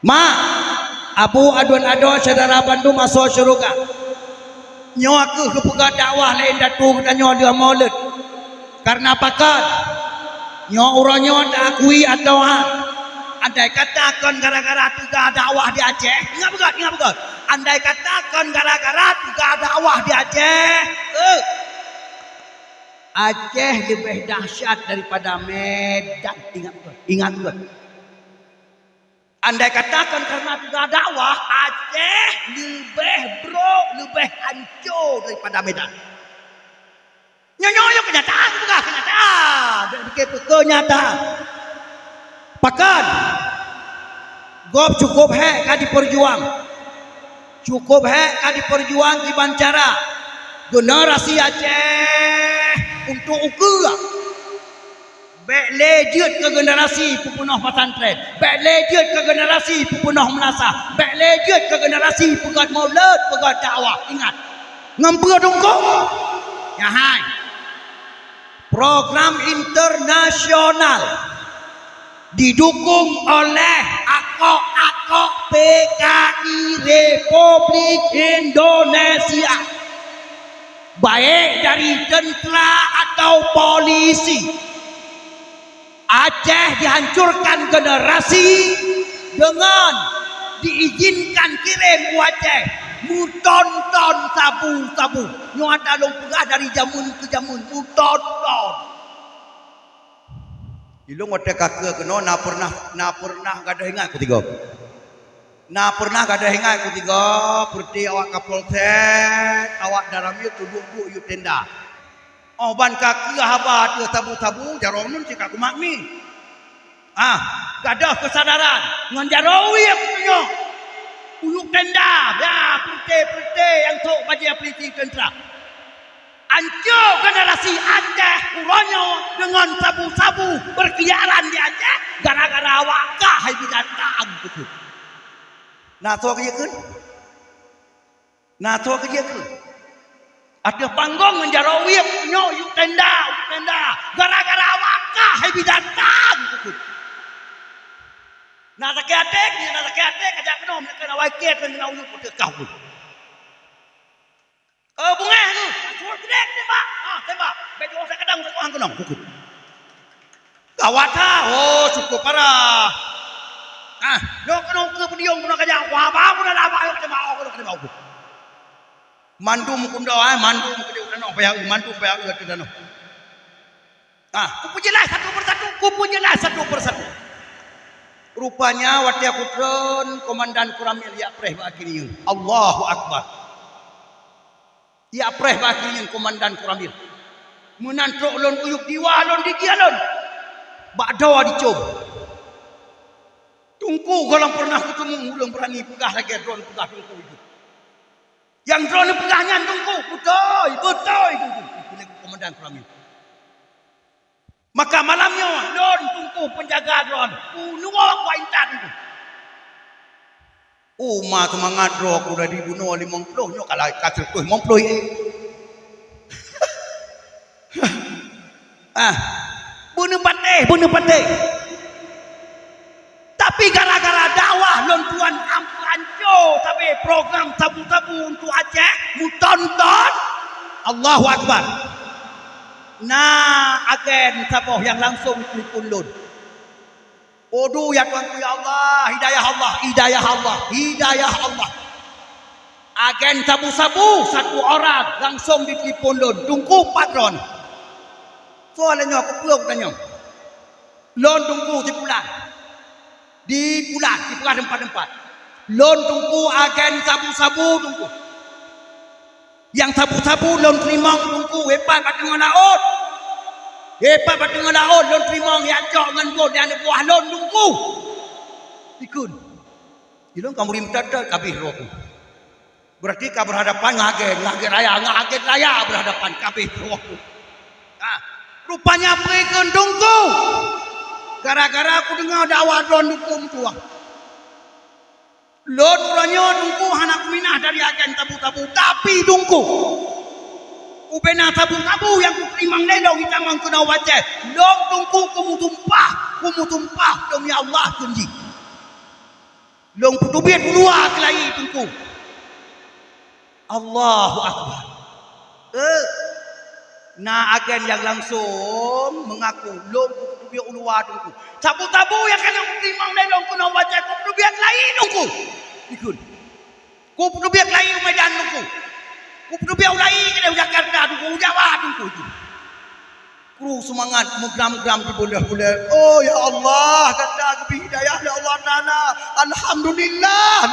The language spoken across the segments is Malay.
Mak, abu aduan-aduan saudara Bandung masuk syurga. Nyo aku kepegah dakwah lain datu kita nyo dia maulid. Karena pakat nyo uranyo tak akui atau andai katakan gara-gara tiga dakwah di Aceh, ingat betul. Andai katakan gara-gara tiga dakwah di Aceh, Aceh lebih dahsyat daripada Medan. Ingat betul. Andai katakan karena tiga dakwah, Aceh lebih hancur daripada Medan. Nyonya kenyataan, bukan kenyataan. Begitu kenyataan. Pakan, gop cukup hek kadi perjuang. Cukup hek kadi perjuang di Bancara. Generasi Aceh untuk ukur. Baik lejut ke generasi pepunah pesantren, baik lejut ke generasi pepunah menasah, baik lejut ke generasi pegat maulid, pegat dakwah. Ingat, ngampur dongkok. Ya hai. Program internasional didukung oleh akok-akok PKI Republik Indonesia, baik dari tentara atau polisi. Aceh dihancurkan generasi dengan diizinkan kirim ke Aceh mutonton sabu-sabu. Nyo ada lompat dari jamun ke jamun mutonton. Ilung ada kakek kena na pernah kada ingat ketiga. Na pernah kada ingat ketiga berarti awak kapolsek, awak dalamnya duduk yu tenda. Oh ban kaki haba dia tabu-tabu jaronun cik aku makmi. Gadah kesadaran ngan jarawi punya. Uyuk tenda, ya putih-putih yang tok baju peliti tentera. Ancur generasi Aceh uronyo dengan sabu-sabu berkeliaran di Aceh gara-gara wakah hai binatang begitu. Nah tok kerja kan? Nah tok kerja kan? Ada panggung menjarawi punya yuk tenda gara-gara wakah hai binatang begitu. Nah tak atek ajak kena kena wakil kena uyuk betul kau. Bunga tu, suruh kedek tembak. Tembak. Bejo saya kadang saya kena begitu. Gawat cukup parah. Yo kena ke pendiung kena kajak. Wah, apa pun ada apa yo kena mau. Mandum kundo mandum kede udah no payah mandum payah udah tidak no. Kupu jelas satu persatu. Rupanya waktu aku turun komandan Kuramil ya preh bakiniun. Allahu Akbar. Ya preh bakiniun komandan Kuramil. Menantruk lon uyuk diwa lon digialon. Bakdawa dicom. Tungku kalau pernah ketemu belum berani pegah lagi drone pegah tungku itu. Yang drone pegahnya tungku betul tungku. Ini komandan Kuramil. Maka malamnya don tungku penjaga drone. Nunggu aku intan itu. Ma semangat drone aku dah dibunuh 50 nyo kalau kasih tu 50 ini. Bunuh patih. Tapi gara-gara dakwah lon tuan hancur tapi program tabu-tabu untuk Aceh mutonton. Allahu Akbar. Nah, agen saboh yang langsung dikulun. Odu ya Tuhan ya Allah, hidayah Allah. Agen sabu-sabu satu orang langsung ditelipun tungku patron. Soalnya aku peluk tanya. Lon tungku di pulang tempat. Lon tungku agen sabu-sabu tungku. Yang sabu-sabu lon terima tungku hebat dengan laut. Lon terima yang cok dengan bod yang buah lon tungku. Ikut. Ilung kamu rimtata kabeh rohku. Berarti kau berhadapan ngaget raya berhadapan kabeh rohku. Rupanya pergi tungku. Gara-gara aku dengar dakwah lon hukum tua. Lon uranyo tungku anak minah dari agen tabu-tabu tapi tungku. Ubena tabu-tabu yang kuterimang ledong kita mangkena wajah. Lon tungku kumu tumpah demi Allah janji. Long putubit keluar kelahi tungku. Allahu Akbar. Nah agen yang langsung mengaku long putubit keluar tungku. Tabu-tabu yang kena timang dari long kuno baca ku putubit kelahi tungku. Ikut. Ku putubit kelahi Medan tungku. Ku putubit kelahi ke Jakarta tungku, Jawa tungku. Kru semangat mugram-mugram di bulan-bulan. Oh ya Allah, kata kepi hidayah ya Allah Ta'ala. Alhamdulillah.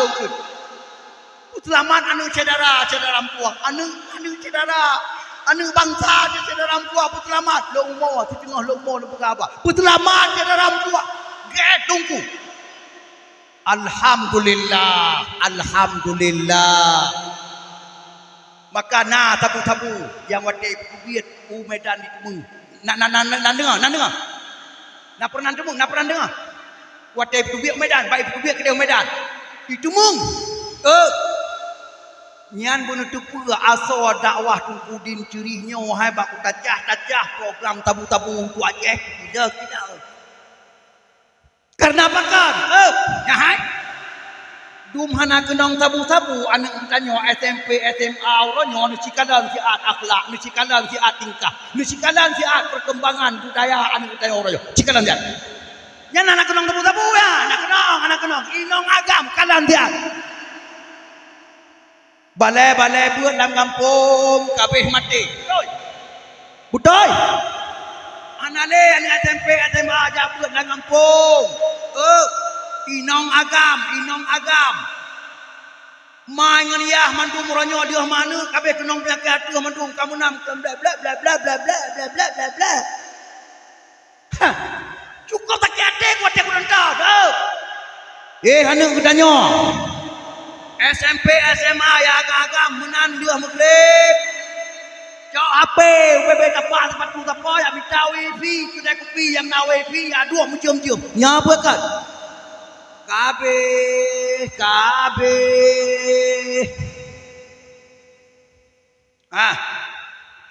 Selamat anu cedera rampuah. Anu cedera. Anu bangsa cedera rampuah. Selamat. Lo umur. Di tengah lo umur. Selamat cedera rampuah. Get tunggu. Alhamdulillah. Alhamdulillah. Maka na tabu-tabu yang wadai kubit Medan di temui. Nak dengar. Nak pernah dengar. Wadai kubit Medan, baik kubit kedai Medan. Itu mung. Nyan benutu pula asal dakwah tungku din cerihnya wahai bak tajah program tabu-tabu untuk Aceh. Tidak. Karena apa kan? Ya hai. Dumhana kenang tabu-tabu anak tanya SMP SMA orangnya nu cikalan siat akhlak, nu cikalan siat tingkah, nu cikalan siat perkembangan budaya anak tanya orangnya cikalan dia. Nya anak kenang tabu-tabu ya, anak kenang inong agam kalan dia. Balai buat dalam kampung kabeh mati. Betul. Anale anak SMP SMA aja buat dalam kampung. Inong agam. Mai ngan yah mandum ronyo dia mana kabeh kenong penyakit tu mandum kamu nam bla bla bla bla bla bla bla bla bla bla. Ha. Cukup tak ada kuat aku nonton. Hanu kedanyo. SMP SMA ya agam menan dia muklip. Cok HP UPB tapak sepatu tapak ya minta wifi kedai kopi yang na wifi aduh mencium-cium. Nya apa kan? Kabeh.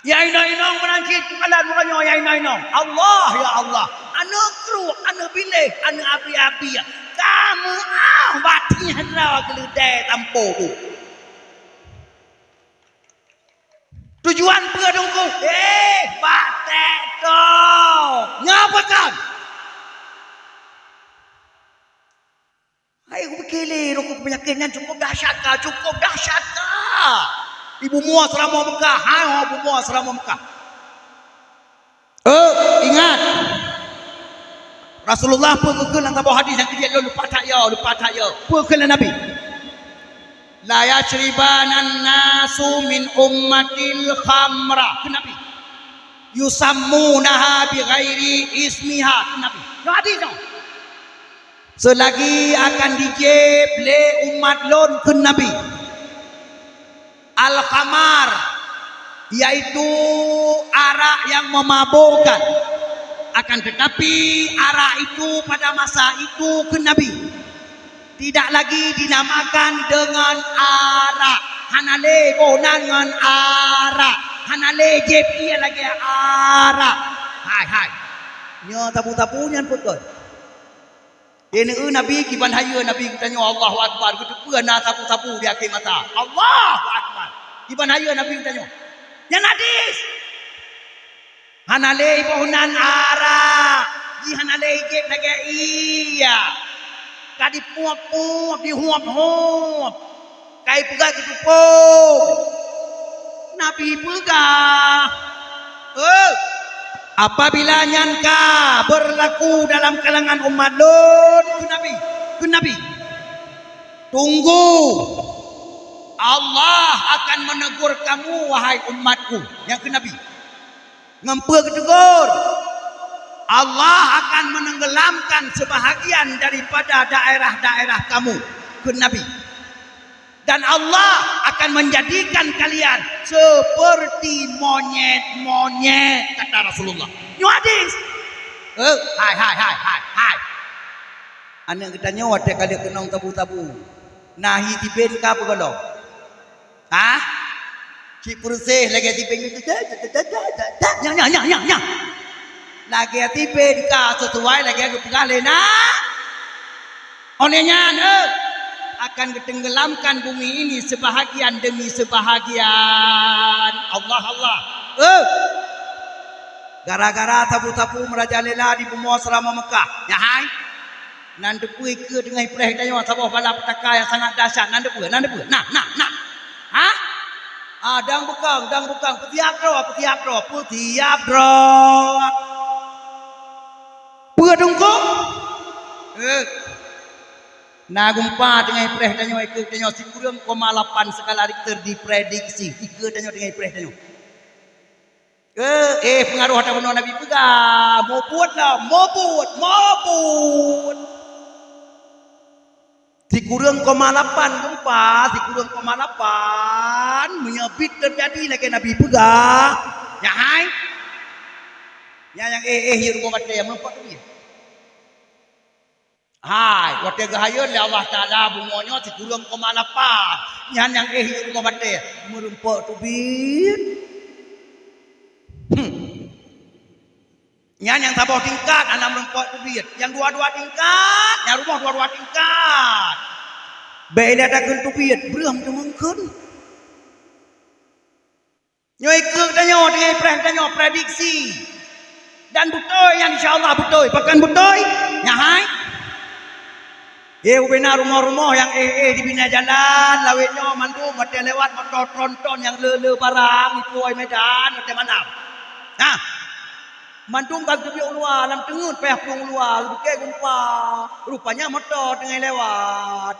Ya inong menangkit kalan muranyo ya inong. Allah ya Allah. Anu kru, anu bilih, anu api-api. Kamu batinya rawa geledai tampo tu. Tujuan pedungku. Batek tu. Ngapa kan? Hai aku berkele rokok penyakitnya cukup dahsyat kah? Ibu muas selama Mekah. Ibu muas selama Mekah. Ingat. Rasulullah pun dalam sebuah hadis yang kejadian lupa tak ya. Pun Nabi. La yashribanan nasu min ummatil khamra. Nabi. Yusammunaha bi ghairi ismiha. Nabi. Hadis dong. Selagi akan dijeble umat lon ke Nabi Al-Khamar, yaitu arak yang memabukkan. Akan tetapi arak itu pada masa itu ke Nabi tidak lagi dinamakan dengan arak. Hanale bonangan arak. Hanale jepi lagi arak. Hai. Nya tabu-tabunya pun. Ini Nabi kiban haya Nabi tanya Allahu Akbar gitu pernah tabu-tabu di akhir mata. Allahu Akbar. Kiban haya Nabi tanya. Yang hadis. Hanale pohonan ara. Di hanale jep lagi iya. Kadi puap-puap di huap-huap. Kai pegah ketupuk. Nabi pegah. Apabila nyangka berlaku dalam kalangan umat Lut ke Nabi. Tunggu. Allah akan menegur kamu wahai umatku yang ke Nabi. Ngampu ketegur. Allah akan menenggelamkan sebahagian daripada daerah-daerah kamu ke Nabi. Dan Allah akan menjadikan kalian seperti monyet-monyet kata Rasulullah. Ini hadis. Hai. Anak kita nyawa dia kali kenong tabu-tabu. Nahi tiben ka apa kalau? Cik Pursih lagi tiben itu. Nya. Lagi tiben ka sesuai lagi aku pegalena. Onenya akan ditenggelamkan bumi ini sebahagian demi sebahagian. Allah Allah. Gara-gara tabu-tabu merajalela di bumi selama Mekah. Ya hai. Nan depui ke dengan preh tanya sabah bala petaka yang sangat dahsyat. Nan depui. Nah. Ha? Dang bukang. Petiap dro. Pudungko. Nah gempa dengan preh tanya si kurang 0,8 skala Richter diprediksi. 3 tanya dengan preh tanya. Pengaruh ada benar Nabi pegang. Mau buat. Si kurang 0,8 gempa, si kurang 0,8 menyebit terjadi lagi Nabi pegang. Ya hai. Ya yang hiru rumah mati yang nampak tu. Hai, waktu gahaya oleh Allah Taala bungonya si kurang 0,8. Yang hiru rumah mati merempak tu bit. Yang tabah tingkat anak merempak tu bit. Yang dua-dua tingkat, yang rumah dua-dua tingkat. Baiklah ada tu bit, berang tu mungkin. Nyoi ke tanya dengan preh tanya prediksi. Dan betul yang insya-Allah betul. Pakan betul. Ya hai. Bina rumah-rumah yang dibina jalan, lawetnya mandu mati lewat motor tronton yang le barang itu ai medan mati mana. Nah. Mandu bang tu luar lam tengut payah pung luar bukan gempa. Rupanya motor tengah lewat.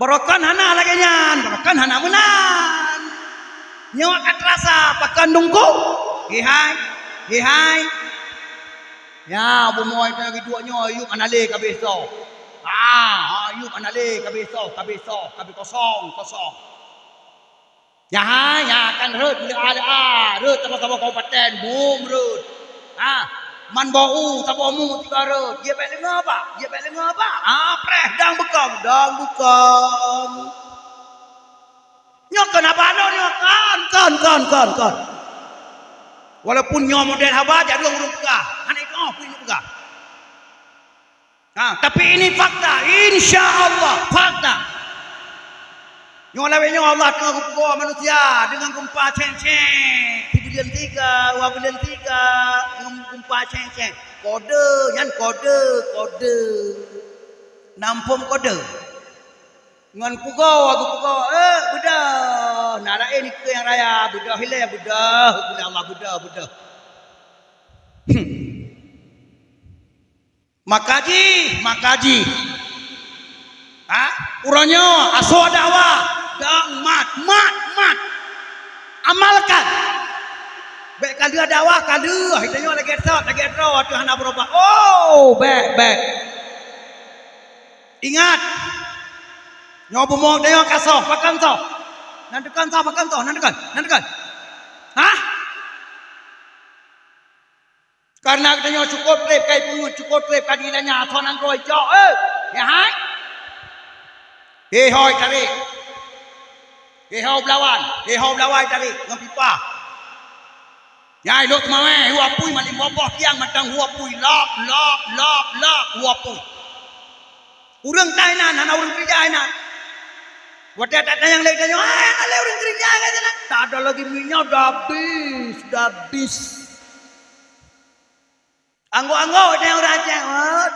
Barokan hana lagi nyan, barokan hana menan. Nyawa kat rasa pakan dungku. Hai. Ya, bumoy ta gi duanya yuk anale kabeso. Yuk anale kabeso kosong. Ya kan reut bila reut sama-sama kabupaten bum reut. Man bau tabomu tiga reut. Dia balik ngapa? Preh dang bekam. Nyok kenapa lo kan. Walaupun nyo model haba jadi urung pegah. Anak itu punya pegah. Tapi ini fakta, insya-Allah fakta. Nyo lawenya Allah tengah kupukul manusia dengan gempa ceng-ceng. Bibilian 3, wabilian 3, gempa ceng-ceng. Kode. Nampum kode. Ngan pukul, aku pukul. Buddha. Nara ini ke yang raya. Buddha hilai, Buddha. Buddha Allah, Buddha. Makaji. Uranya aso dakwah. Dang mat. Amalkan. Baik kada dakwah, kada. Hitanya lagi etrot. Tuhan nak berubah. Baik. Ingat. Nyobu mau dia kasoh, pakan toh. Nandekan. Karena dia cukup trip kai pungut, cukup trip kadilanya athon angkoi jo. Ya hai. Hoi tarik. Hoi belawai tarik ngam pipa. Nyai lok mawe huap pui mali boboh tiang matang huap pui lop huap pui. Urang tainan hana urang kerjainan. Wadah tak yang lain tanya, ada orang kerja kan? Tak ada lagi minyak, dah habis. Anggo ada yang raja,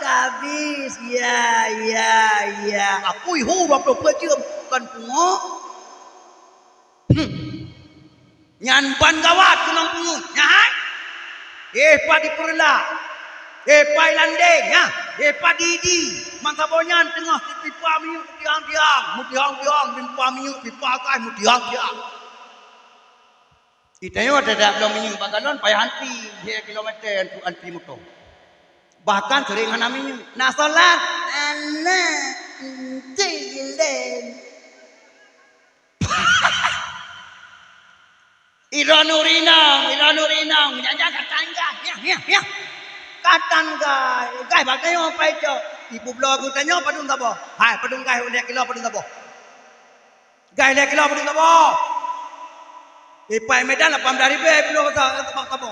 dah habis. Ya. Aku ihu berapa pejam kan pungo. Nyan ban gawat kunang pungut, nyai. Padi perla. Pai landeng, ya. Didi. Mangsa bonyan tengah pipa minyak tiang. Pipa minyak pipa kai tiang. Itayo ada belum minyak baganon payah anti 2 kilometer untuk anti motor. Bahkan sering hana minyak. Nak solat anak tilen. Iranurina, jaga tangga. Ya. Katan gai bagai apa itu? Ibu blog tanya padung tabo. Hai padung gai 2 kilo padung tabo. Gai 2 kilo padung tabo. Ipai Medan 18,000 blog tabo.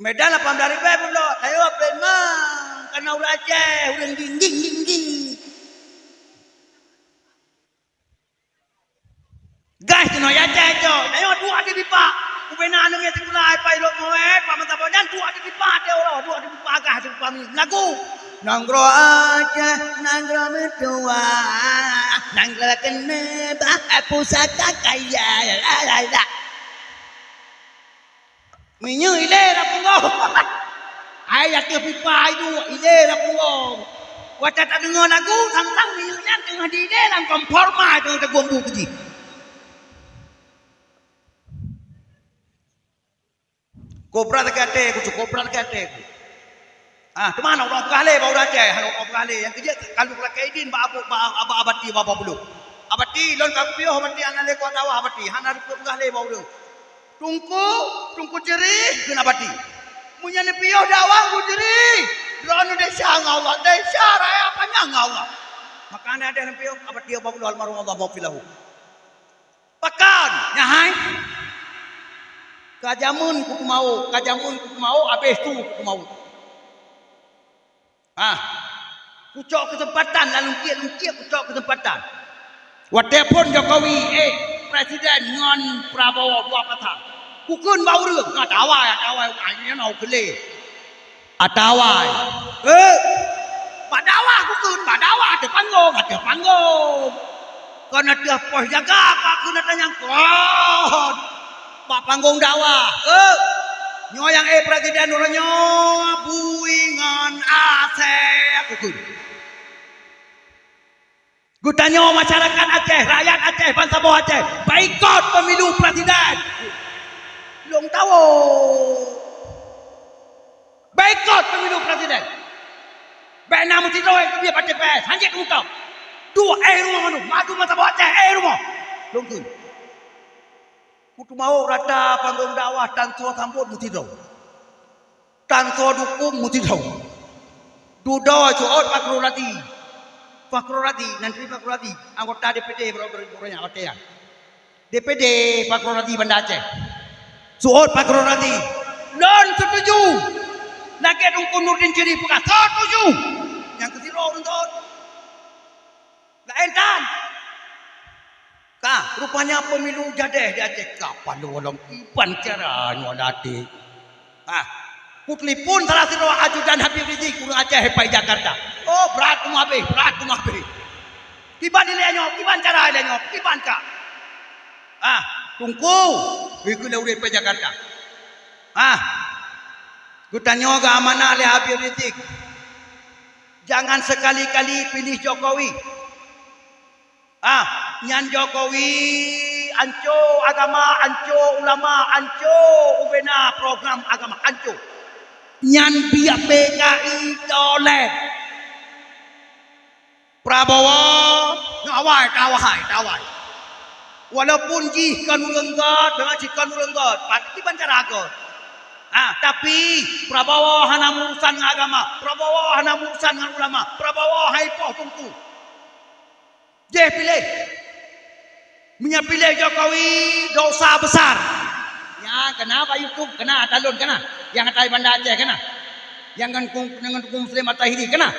Medan 18,000 blog. Ayo preman karena orang Aceh, orang ging. Guys, tu nak Aceh je. Ayo dua di pipa. Ubena anu ngi sekolah pai lo moe, pa mata bojan dua di pipa dia orang, dua di pipa agak di pipa ni. Lagu. Nanggro Aceh, nanggro mertua, nanggro kena bah pusaka kaya. La. Minyu ile lah punggung. Ayat ke pipa itu ile lah punggung. Wata tak dengar lagu, sang-sang minyu nya tengah di ile lang konforma tu tak gombu keji. Kobra kate, kucu kobra kate. Tu mana orang Pegale bau Aceh, orang Pegale yang kerja kalau Kaidin abati bapa bulu. Abati lon kapio abati anale ko tawa abati hanar Pegale bau lu. Tungku jerih kena abati. Munya ne pio dawang ku jerih. Drone desa ngawa, desa raya panjang ngawa. Makanya ada ne pio abati bapa bulu almarhum Allah maghfirlahu. Pakan, nyahai. Kajamun kuku mau, habis tu kuku mau. Kucok kesempatan, lalu lungkit kucok kesempatan. Walaupun Jokowi, Presiden ngan Prabowo dua patah. Kukun bau rương, atawai, ini nak kele. Atawai. Badawa kukun, badawa ada panggung. Kau nak dia pos jaga, aku nak tanya kau. Pak panggung dakwah. Nyo yang presiden orangnya buingan Aceh kukun. Gutanya masyarakat Aceh, rakyat Aceh, bangsa bawah Aceh, boikot pemilu presiden. Long tahu. Boikot pemilu presiden. Bena mesti tahu itu dia partai PS. Hanjek kamu tahu. Dua rumah manu, madu mata bawah Aceh, rumah. Long kun. Kutu mau rata panggung dakwah tanso sambut mesti tahu. Tanso dukung mesti tahu. Dudo soal Fakrorati nanti Fakrorati anggota DPD berapa banyak DPD Fakrorati Banda Aceh. Soal Fakrorati non setuju. Lagi dukung Nurdin Ciri bukan setuju. Yang kesiro untuk entan. Rupanya pemilu jadeh di Aceh. Kapan lu orang iban caranya nanti? Putli pun salah satu ajudan Habib Rizik kurang Aceh pai Jakarta. Oh berat kumabe. Kiban ilahnya, kiban cara ilahnya, kiban ka. Tungku, ikut urip pai Jakarta. Kutanya ke amanah oleh Habib Rizik. Jangan sekali-kali pilih Jokowi. Nyan Jokowi anco agama, anco ulama, anco ubena program agama, anco. Nyan biak PKI toleh. Prabowo tawai. Walaupun jih kanu lenggot dengan jih kanu lenggot, pasti bancaragot. Tapi Prabowo hana urusan agama, Prabowo hana urusan ulama, Prabowo haipoh tungku. Dia pilih. Menyapilih Jokowi dosa besar. Ya, kenapa YouTube kena talun kena? Yang atai Banda Aceh kena? Yang dengan Muslim Atahiri kena?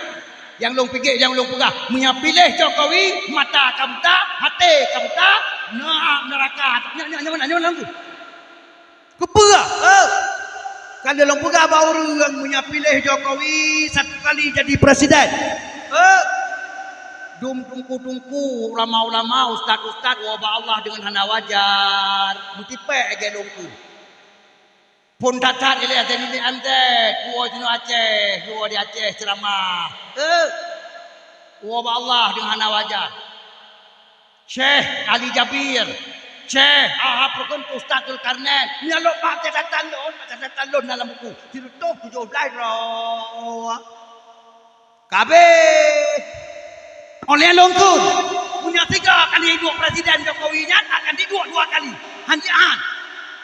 Yang long pikir, yang long pegah. Menyapilih Jokowi mata kabuta, hati kabuta, neraka. Nyaman. Kepera. Kalau long pegah baru yang menyapilih Jokowi satu kali jadi presiden. Tungku ulama-ulama ustaz-ustaz wabah Allah dengan hana wajar mutipe gelongku pun datat ile aten ini ante kuo jino Aceh kuo di Aceh ceramah wabah Allah dengan hana wajar Syekh Ali Jabir Syekh Prokon Ustaz Zulkarnain nyalok baca catatan lon dalam buku dirutuh 17 roh kabeh oleh longkun punya 3 kali hidup presiden Jokowi nya akan di 2 kali hanjian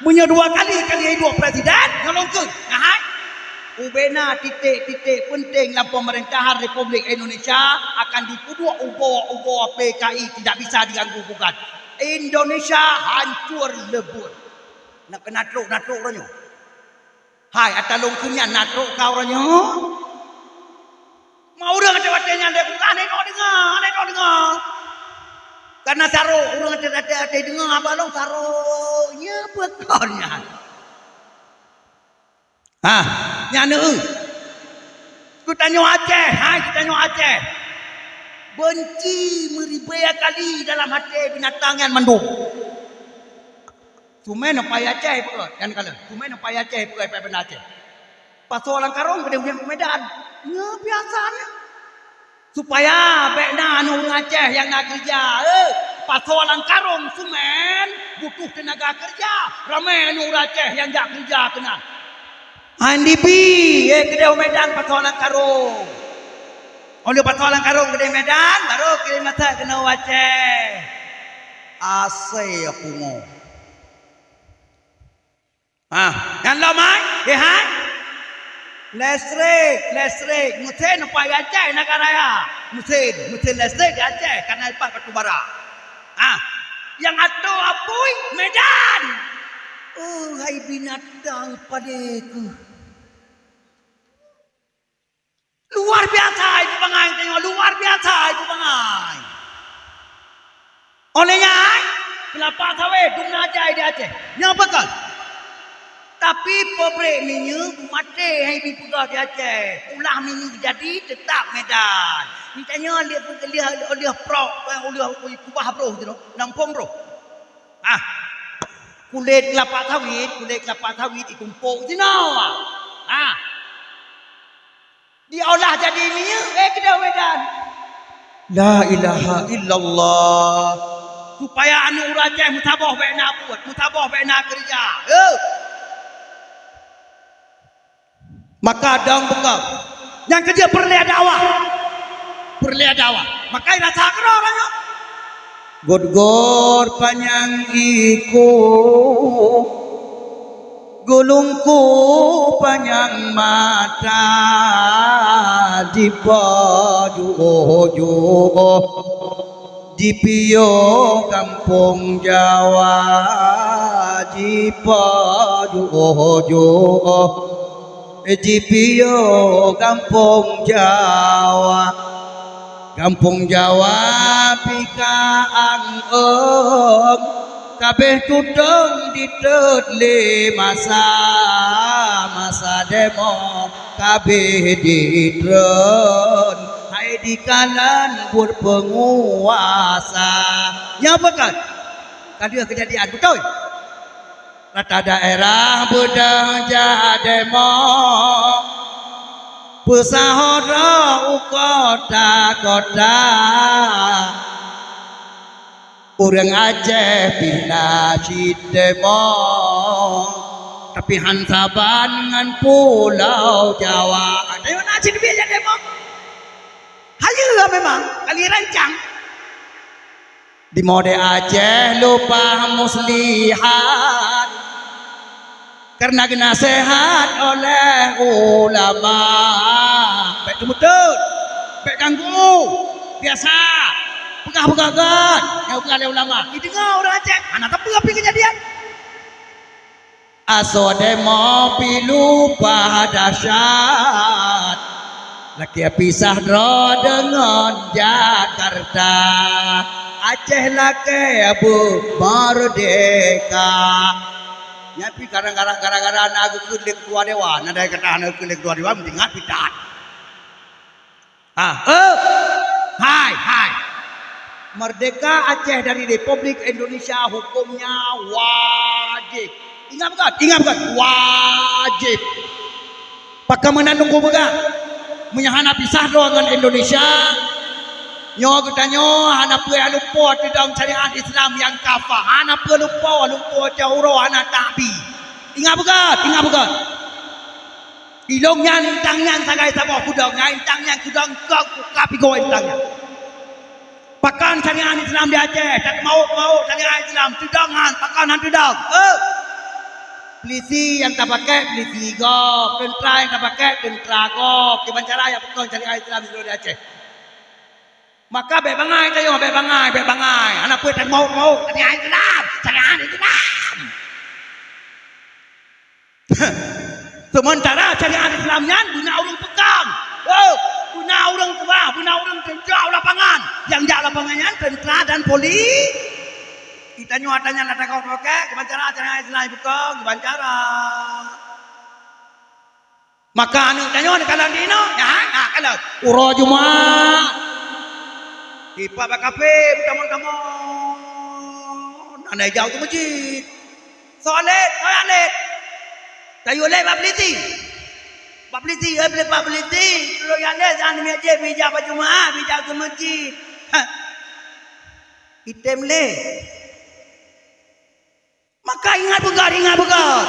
punya 2 kali hidup presiden yang longkun ubena titik-titik penting dalam pemerintahan Republik Indonesia akan dipuduk ubawa PKI tidak bisa diganggu gugat. Indonesia hancur lebur nak natruk orangnya hai atas longkunnya natruk kau orangnya yang dia bukan dengar. Karena taruh orang ada dengar apa long taruhnya betulnya. Nyana kita nyo Aceh. Benci meribaya kali dalam hati binatang yang mendung. Tumen apa Aceh pun kan kalau tumen apa Aceh pun apa benar Aceh. Pasal orang karong gede hujan Medan. Ya biasanya. Supaya bekna anu Aceh yang nak kerja. Pasal orang karong tumen butuh tenaga kerja. Ramai anu Aceh yang jak kerja kena. Handipi gede Medan pasal orang karong. Oleh pasal orang karong gede Medan baru kirim mata kena Aceh. Asai aku mau. Yang lamai, hai. Listrik. Mesin apa Aceh negara ya? Mesin listrik di Aceh karena lepas batu bara. Yang atau apui Medan. Hai binatang padaku. Luar biasa ibu bangai tengok luar biasa ibu bangai. Olehnya kelapa sawit dungna Aceh di Aceh. Nyapa kan? Tapi pobrek minyak mati hai di pegah di Aceh. Ulah minyak jadi tetap Medan. Ni tanya dia pro, oleh kubah bro tu, nampung bro. Kulit kelapa sawit ditumpuk sini. Diolah jadi minyak kedai Medan. La ilaha illallah. Supaya anu Aceh mutabah baik nak buat, mutabah baik nak kerja. Maka dang bekal yang kerja perlihat dakwah maka rasa kena banyak god panjang iku gulungku panjang mata di paju di pio kampung Jawa di paju Ejipio kampung Jawa pikaang kabeh tudung ditedle masa demo kabeh ditren hai di kanan berpenguasa ya betul kan kejadian betul. Rata daerah budang jademo pesahara kota orang Aceh bina demo tapi hansaban dengan pulau Jawa ada yang nasi bila demo hayu memang kali rancang di mode Aceh lupa muslihat karena kena sehat oleh ulama. Baik tumutut, baik ganggu, biasa, pegah-pegagan, yang oleh ulama. Didengar orang Aceh, anak tapi kejadian. Aso demo pilu dahsyat, laki pisah dro dengan Jakarta. Aceh laki abu merdeka. Nyapi gara-gara nagu kulit ketua dewan, ada kata anak kulit ketua dewan mendengar pidat. Hai. Merdeka Aceh dari Republik Indonesia hukumnya wajib. Ingat bukan? Wajib. Pakai menandung bukan? Menyahana pisah dengan Indonesia. Nyo ketanyo hana pue lupa di dalam syariat Islam yang kafah. Hana pue lupa jauh hana tabi. Ingat bukan? Ilongnya intangnya sagai sabah kudangnya intangnya kudang kapi go intangnya. Pakan syariat Islam di Aceh, tak mau syariat Islam tudangan pakan tudang. Polisi yang tak pakai polisi gop, tentera yang tak pakai tentera gop. Di Banjaraya pakai syariat Islam di Aceh. Maka baik bangai tayo, baik bangai. Anak puet tak mau syariat Islam. Sementara syariat Islamnya guna orang pegang. Guna orang tua, benar orang jauh lapangan. Yang jauh lapangannya tentara dan polis. Kita nyuatanya nak kau pakai kebancara acara Islam buka kebancara. Maka anu tanya kalau dino ya kalau uro Jumat. Tipa kafe tamu-tamu. Anda jauh tu masjid. Soalet. Tayu le babliti. Babliti, babliti. Lo yang le jangan meja bija baju mah, bija ke masjid. Item le. Maka ingat begar.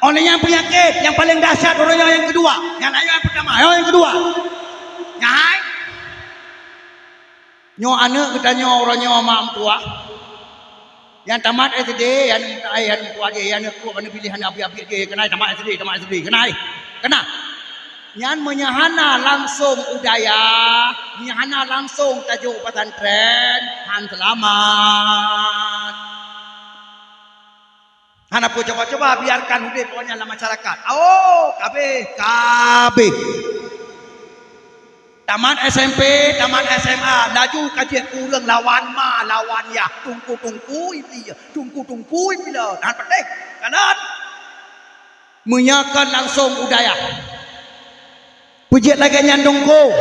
Orang yang penyakit yang paling dahsyat orang yang kedua. Yang pertama, yang kedua. Nyai. Nyo anak kita nyo orang nyo mak tua. Yang tamat SD, yang tua dia, yang tua mana pilihan api-api dia kena tamat SD, kena. Yang menyahana langsung udaya, menyahana langsung tajuk pesantren, han selamat. Hana pun coba biarkan hidup pokoknya dalam masyarakat. Kabeh. Tamat SMP, tamat SMA, laju kajian ulang lawan ya, tungku bila. Dan penting, kanan. Menyakan langsung udaya. Pujiat lagi nyandungku.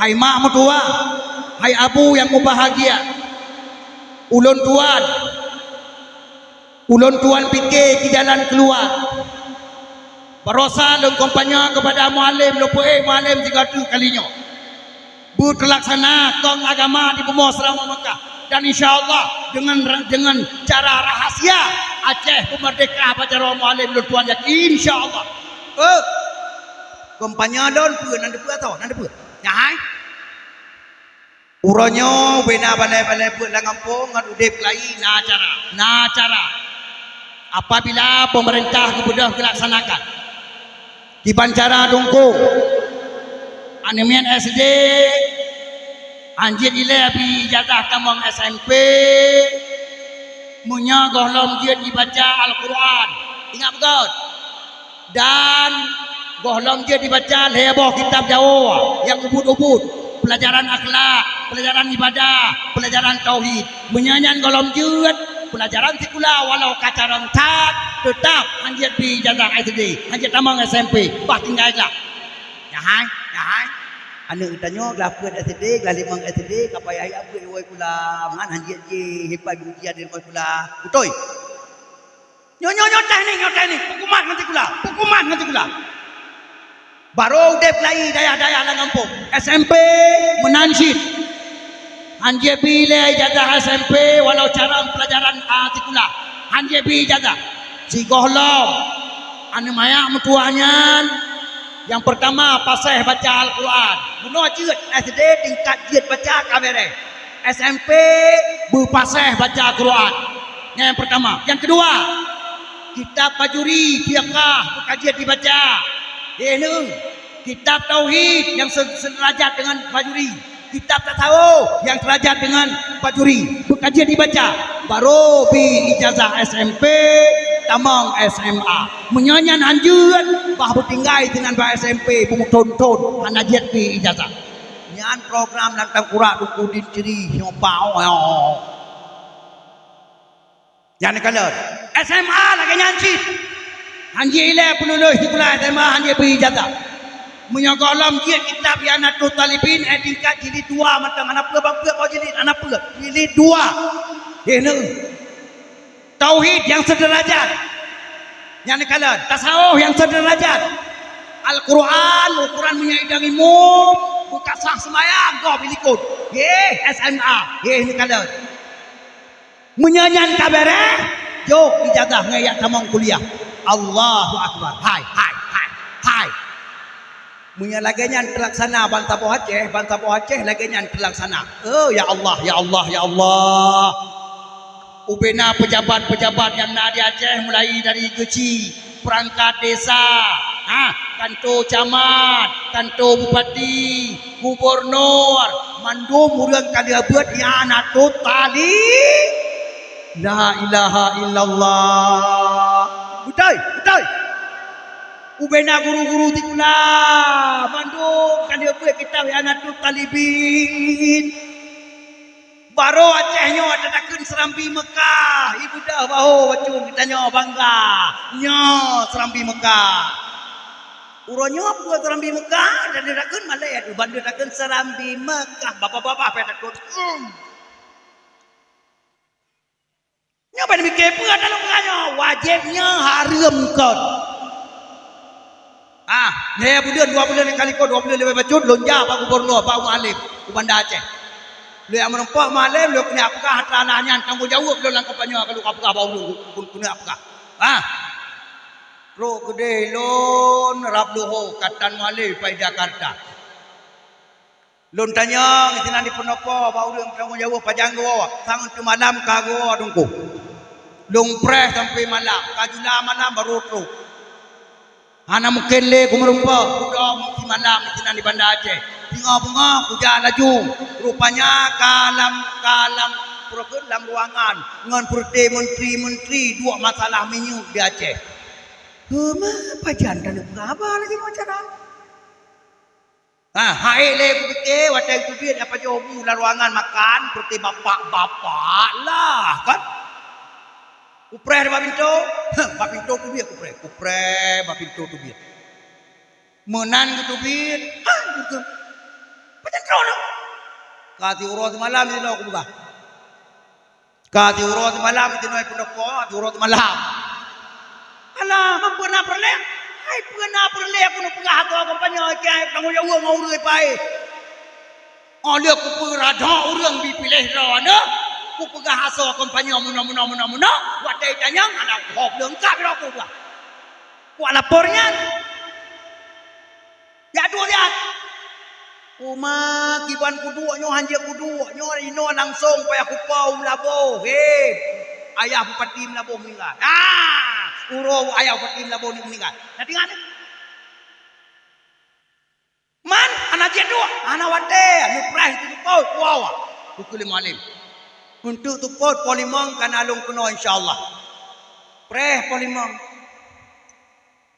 Hai mak mertua, hai abu yang bahagia. Ulun tuan fikir ke jalan keluar. Berosa dan kompanya kepada mualim mualim 3 kalinya. Berlaksana kong agama di Bumor Serama Mekah. Dan insyaAllah dengan cara rahasia Aceh Merdeka Pacara mualim tuan yang insyaAllah. Kompanya don pun nanti pun. Nyai. Uronyo bina balai pun lang kampung ngan udip lain cara. Apabila pemerintah kemudah dilaksanakan di Bancara Dungku anemian SD anjir ile abi jatah tamang SMP munya gohlom dia dibaca Al-Quran ingat betul dan gohlom dia dibaca heboh kitab Jawa yang ubud-ubud pelajaran akhlak pelajaran ibadah pelajaran tauhid menyanyian golom jut pelajaran sikula walau kacaran tak tetap anjir di jatah SD anjir tamang SMP bah tinggal lah ya hai anak tanya lapun SD galimang SD kapai ayah abu ewai pula man anjir je hepai ujian di rumah pula betul nyo teknik hukuman nanti kula baru dep lai daya lang kampung SMP menansyid Hanjir bila ijazah SMP walau cara pelajaran artikula. Hanjir bi ijazah. Si gohlom. Anu mayak mutuanya. Yang pertama pasih baca Al-Quran. Bunuh jut SD tingkat jut baca kamera. SMP berpasih baca Al-Quran. Yang pertama. Yang kedua. Kitab Fajuri Fiqah berkajian dibaca. Ini kitab Tauhid yang sederajat dengan Fajuri. Kitab tasawuf yang derajat dengan Fajuri berkajian dibaca baru bi ijazah SMP tamang SMA menyanyian anjur bah bertinggai dengan bah SMP tonton anajiat bi ijazah nyan program nantang kurak duku diceri nyopao yang kalor SMA lagi nyancit anjir ile penulus di kuliah SMA anjir bi ijazah menyogolam dia kitab yang Natul Talibin tingkat jilid 2 matang anak apa kau jilid anak apa jilid 2 ini tauhid yang sederajat yang dikalah tasawuf yang sederajat Al-Quran menyaidang imum buka sah semayang kau bilikut SMA ini kalah menyanyian kabareh jok ijazah ngayak tamang kuliah Allahu Akbar hai punya laginya terlaksana Banta Poh Aceh laginya terlaksana ya Allah ubena pejabat-pejabat yang ada di Aceh mulai dari Geci perangkat desa kantor camat kantor bupati gubernur mandum urang kali abad ya Natul Tali la ilaha illallah betul Ubena guru-guru ti pula Bandung kan dia buat kita Anatul Talibin. Baru Acehnya ada nakun Serambi Mekah. Ibu dah bahu bacun kita nyo bangga. Nyo Serambi Mekah. Uronyo buat Serambi Mekah dan dia nakun Malaya tu bandu nakun Serambi Mekah. Bapak-bapak apa takut. Nyo pada mikir apa dalam penganyo wajibnya haram kau. Dia bulan 2 bulan kali kau 2 bulan lebih bacun lonja Pak Gubernur Pak Mualim di Bandar Aceh. Lu yang menempat malam lu kena apakah tanahnya tanggung jawab lu langkah panjang kalau apakah bau lu kena apakah. Ro gede lon rap luho katan malam pai Jakarta. Lon tanya ngitinan di penopo bau lu tanggung jawab pajang gua sangun ke malam kago dungku. Long press sampai malam kajula malam baru tu. Hana mungkin le kumerumpa udah mungkin malam ngitinan di Bandar Aceh. Bunga-bunga hujan laju. Rupanya kalam program dalam ruangan dengan perdana menteri dua masalah minyak di Aceh. Apa jantan apa lagi macam hai le ku fikir waktu itu dia apa jobu dalam ruangan makan seperti bapak-bapak lah kan. Kupre di babinto. Babinto tu dia kupre babinto tu dia. Menan tu dia. Betul. Macam mana? Kati urut malam ini aku buka. Kati urut malam itu nak pendopo, kati urut malam. Alah, mampu nak perlek? Hai pernah perlek aku nak pegah tu kampanye kai tanggung jawab mau urut pai. Dia aku perada orang dipilih rana. Aku pegah hasil kampanye muna. Wadai tanyang ada hop lengkap aku buka. Buat lapornya. Ya dua lihat. Uma kiban kudu nyo hanje kudu nyo ino langsung paya ku pau labo ayah bupati labo meninggal uro ayah bupati labo ni meninggal nanti ngane man anak dia dua anak wate anu prai tu pau kuawa pukul 5 malam untuk tu pot polimong kan alung kuno insyaallah preh polimong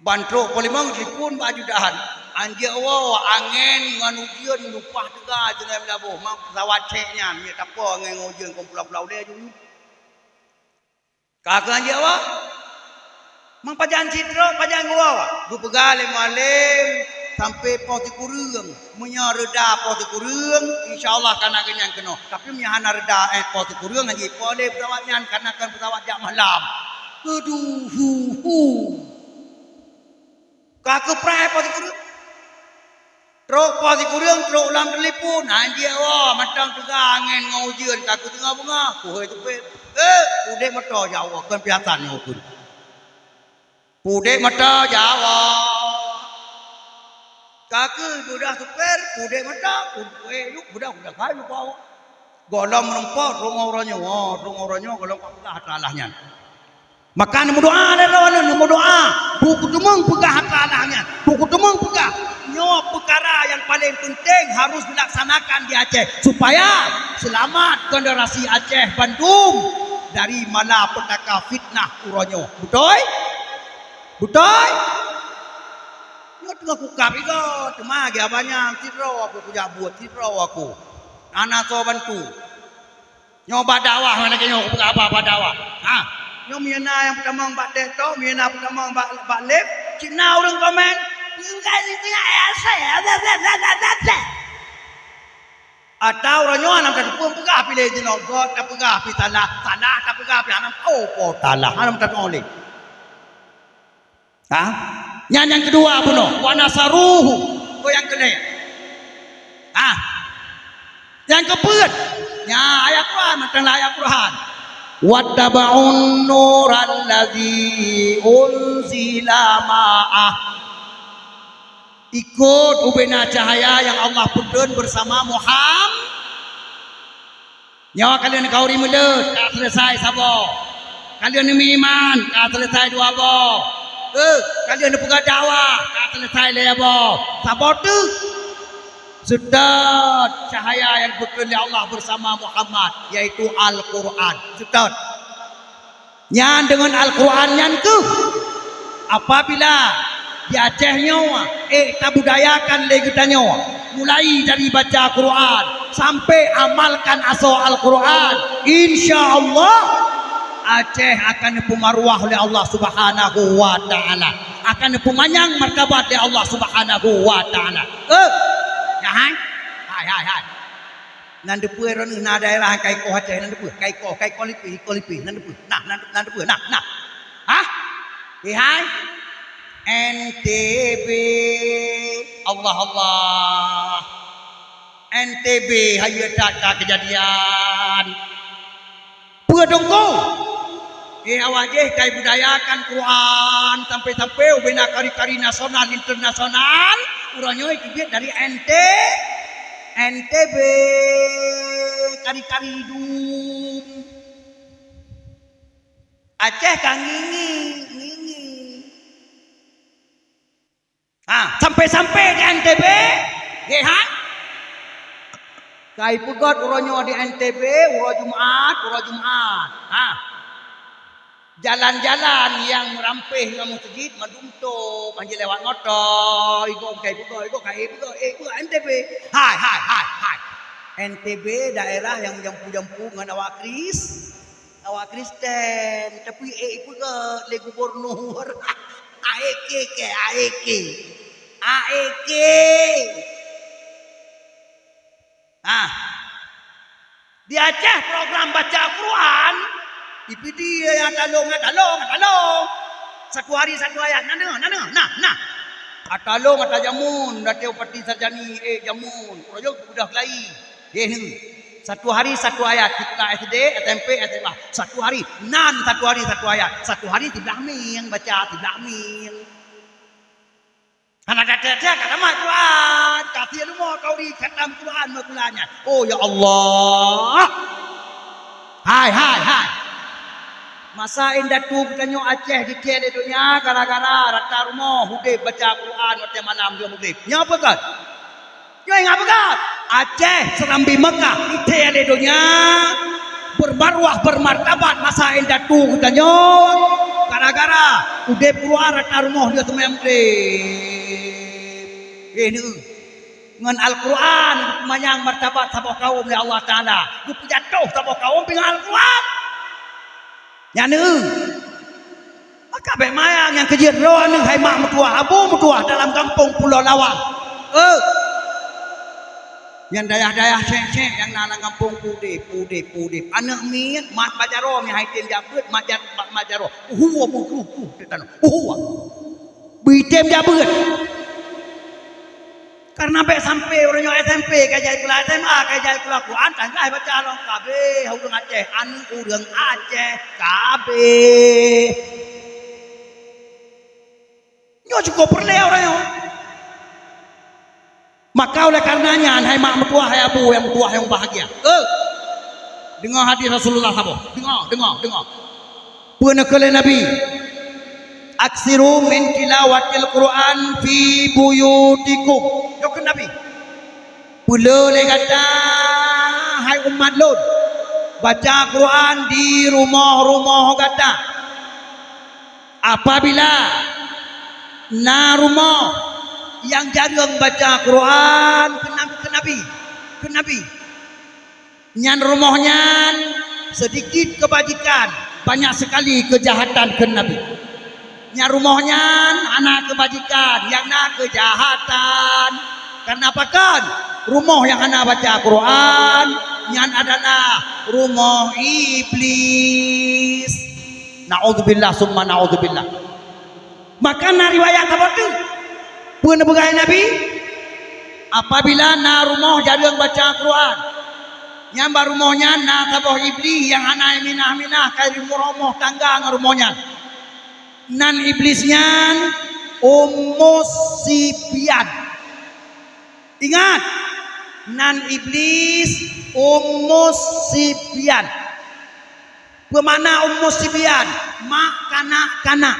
bantro polimong dipun baju dahan Anjir angin dengan ujian lupa juga jenam labo mak pesawat ceknya ni tak apa dengan ujian kau pulau-pulau dia dulu kakak anjir mang pajan citra pajan gua pegal malam sampai poti kurang munya reda poti kurang insyaallah kan agenyan kena tapi munya hana reda poti kurang anjir boleh pesawatnya karena kan pesawat jam malam aduh kakak prai poti kurang truk pasi kurang truk lam telefon anjir matang juga angin ngaujian kaku tengah bunga kuhe cepet udah mata Jawa kan piatannya ukun udah mata Jawa kaku udah super udah mata yuk udah kai lu bawa golong merempot rong-orangnya golong apa hatalahnya makan berdoa ada lawan berdoa buku temung pegah hatalahnya buku temung pegah nyawa perkara yang paling penting harus dilaksanakan di Aceh supaya selamat generasi Aceh Bandung dari malapetaka fitnah uronyo betul nyo tengah kukap itu cuma dia banyak tirau aku punya buat tirau aku anak so bantu nyo badawah mana ke nyo apa dakwah nyo miana yang pertama mbak deto miana pertama mbak lep cina orang komen atau orangnya anak tak pun pegah pilih jenis god tak pegah pilih tanah tak pegah pilih anak tanah anak tak oleh yang kedua apa no wanasaruhu yang kedua yang keempat ayat Quran macam ayat Quran wattaba'un nural ladzi unzila ma'ah ikut ubena cahaya yang Allah putun bersama Muhammad nyawa kalian kau rimulut tak selesai sabo kalian demi iman tak selesai dua bo kalian pegang dakwah tak selesai lebo sabo tu sudah cahaya yang putun oleh Allah bersama Muhammad yaitu Al-Quran sudah nyan dengan Al-Quran nyan ke apabila di Acehnya tak budayakan lagi tanya mulai dari baca Quran sampai amalkan asal Al-Quran, insya Allah Aceh akan dipumaruah oleh Allah Subhanahu wa taala, akan dipumanyang martabat oleh Allah Subhanahu wa taala. Ya hai nan depu ron na daerah kai ko Aceh nan depu kai ko lipi nan depu nan depu hah hai NTB Allah NTB hayu tak kejadian pedongko awak je kai budayakan Quran sampai ubena kari-kari nasional internasional urangnya itu dari NTB kari-kari hidup Aceh kang ngingi sampai di NTB gehan kai pugot uronyo di NTB uro Jumat jalan-jalan yang merampih ke masjid madumto panggil lewat motor igo kai NTB hai NTB daerah yang jampu-jampu dengan awak Kristen tapi ikut ke le gubernur AEK di Aceh program baca Quran IPD yang talong satu hari satu ayat nah atalong atajamun dateu pati sarjani jamun projo budak lai satu hari satu ayat kita SD SMP SMA satu hari satu hari satu ayat satu hari tidak ming baca tidak ming anak dada kata mak Quran kasih lu mau kau di khatam Quran makulanya oh ya Allah hai masa indah tu kita Aceh di kele dunia gara-gara rata rumah hudib baca Quran waktu malam dia hudib nyapa kan apa kan Aceh serambi Mekah itu ada dunia bermarwah bermartabat masa indah tu kita gara-gara hudib Quran rata rumah dia semua ini dengan Al-Quran manyang martabat sabah kaum oleh Allah Ta'ala dia jatuh sabah kaum dengan Al-Quran ya maka baik mayang yang kejir roh hai mak metua abu metua dalam kampung Pulau Lawang yang dayah-dayah cek yang dalam kampung pudip anak mian mat bajaro mi haitin jabut majaro huwa huwa bitem jabut karena sampai orangnya SMP kajai pula SMA kajai pula Quran kan kai baca long kabe urang Aceh urang Aceh kabe nyo cukup perle orangnya maka oleh karenanya hai mak mertua hai abu yang tua yang bahagia dengar hadis Rasulullah sabo dengar pernah kala Nabi aksiru min tilawatil Quran fi buyutikum yuk Nabi pula le kata hai umat Lot baca Quran di rumah-rumah kata apabila na rumah yang jarang baca Quran ke Nabi nyan rumahnya sedikit kebajikan banyak sekali kejahatan ke Nabi nya rumahnya anak kebajikan yang nak kejahatan kenapa kan rumah yang anak baca Quran yang adalah rumah iblis naudzubillah summa naudzubillah maka na riwayat apa tu pun begai Nabi apabila na rumah jarang baca Quran yang baru rumahnya na tabah iblis yang anak minah kai rumah tangga rumahnya nan iblisnya Ummu Sibyan ingat nan iblis Ummu Sibyan bermana Ummu Sibyan mak kanak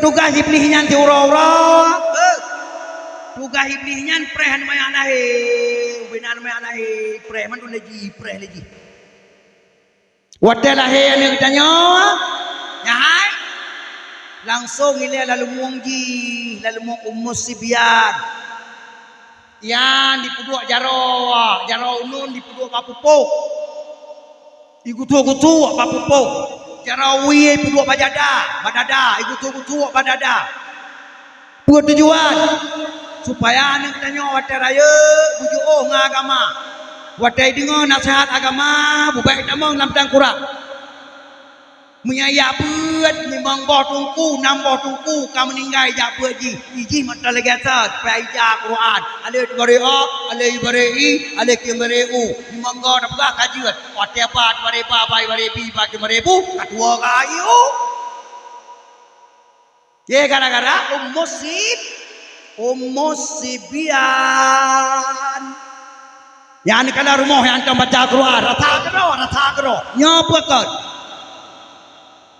tugas iblisnya ti ura-ura tugas iblisnya prehan maya anahe benar maya anahe preh man lagi wadah lahe yang ditanya ya hai langsung ini lalu muangji lalu muang umus sibian yan di puduk jaro unun di puduk papupuk igutu papupuk jaro wi puduk badada igutu badada buat tujuan supaya ane katanya watai raya bujuk ngagama watai dengar nasihat agama bubaik namang lam tang kurang menyaya beut memang boh tungku nambah tungku kamu meninggal jak beut ji mata lagi atas praija Quran ale bareo ale barei ale kimbereu memang go dapat kajian watai apa bareba bai barebi bagi barebu katua kayu ye gara-gara musibian yang kana rumah yang antam baca Quran rata kero nyoba kan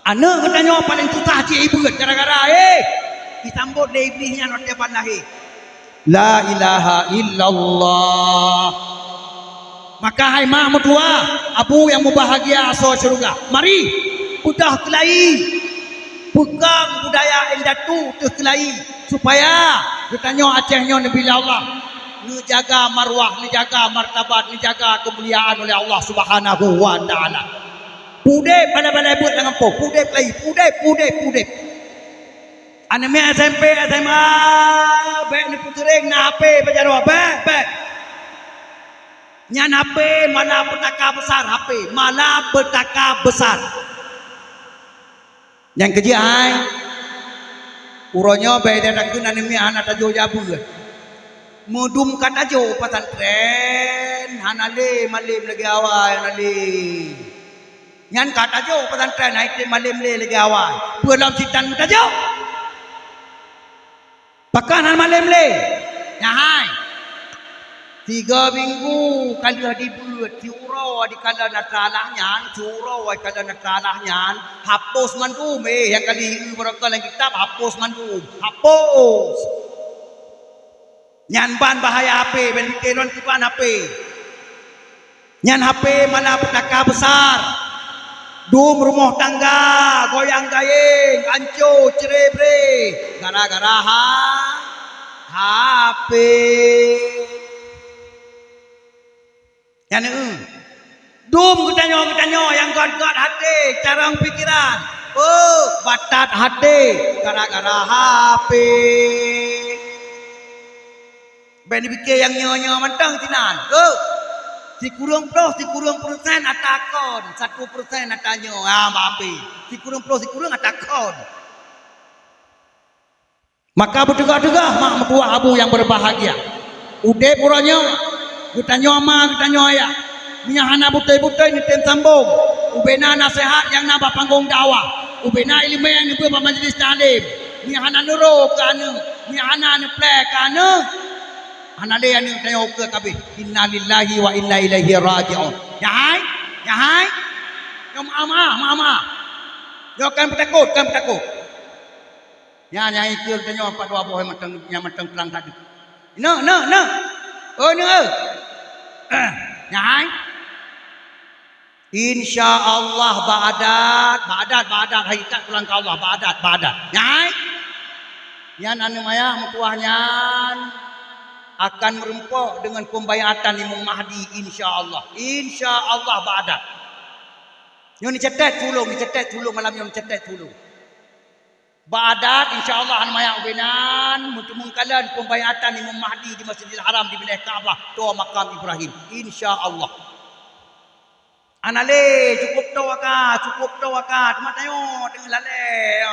anak katanya paling susah cik ibu gara-gara disambut dia iblisnya nak depan lahir la ilaha illallah maka hai mak mertua abu yang berbahagia asal syurga mari udah kelahi pegang budaya endatu terkelai supaya katanya acehnya Nabi Allah menjaga marwah, menjaga martabat, menjaga kemuliaan oleh Allah Subhanahu wa taala. Pude pada buat dengan po, pude kelai, pude. Ane me SMP, SMA, baik ni putereng na HP bajaro baik. Nyan HP mana petaka besar HP, mana petaka besar. Yang kerja ai uronya baik dia nak kena ni anak tajo jabu mudum kat tajo pesantren hanale malim lagi awal hanale nyan kat tajo pesantren hai malim le lagi awal pulang citan tajo pakan han malim le nyahai 3 minggu kali dibuat diurau di kala natralah nyan curau di kala natralah nyan hapus mandum yang kali berakal yang kitab hapus mandum hapus nyan ban bahaya HP ben kelon kipan HP nyan HP mana petaka besar dum rumah tangga goyang gayeng hancur cerebre gara-gara HP yang dum ketanya yang god hati carang pikiran batat hati gara-gara HP ben dipikir yang nyonya mentang tinan si kurang persen atakon 1% atanya mapi si kurang atakon maka bertegak-tegak mak mertua abu yang berbahagia udah puranya kita nyoma ya minyahana butai-butai ni tem sambung ubena nasihat yang nambah panggung dakwah ubena ilmu yang ibu majlis taklim minyahana nuruk kana minyahana neplek kana anale yang tayo ke kabeh innalillahi wa inna ilaihi raji'un ya hai mama yo kan takut ya nyai ke tanyo pak dua boh matang perang tadi no Nyai insyaallah badat hakikat pulang ke Allah badat nyai yan anu maya mutuahnya akan merempok dengan pembayatan Imam Mahdi insyaallah badat yo ni cetet tulung malam yo cetet tulung Badat insyaallah an maya ubenan mutumungkalan pembayatan Imam Mahdi di Masjidil Haram di wilayah Kaabah doa makam Ibrahim insyaallah. Anale cukup tawaka matayo dengan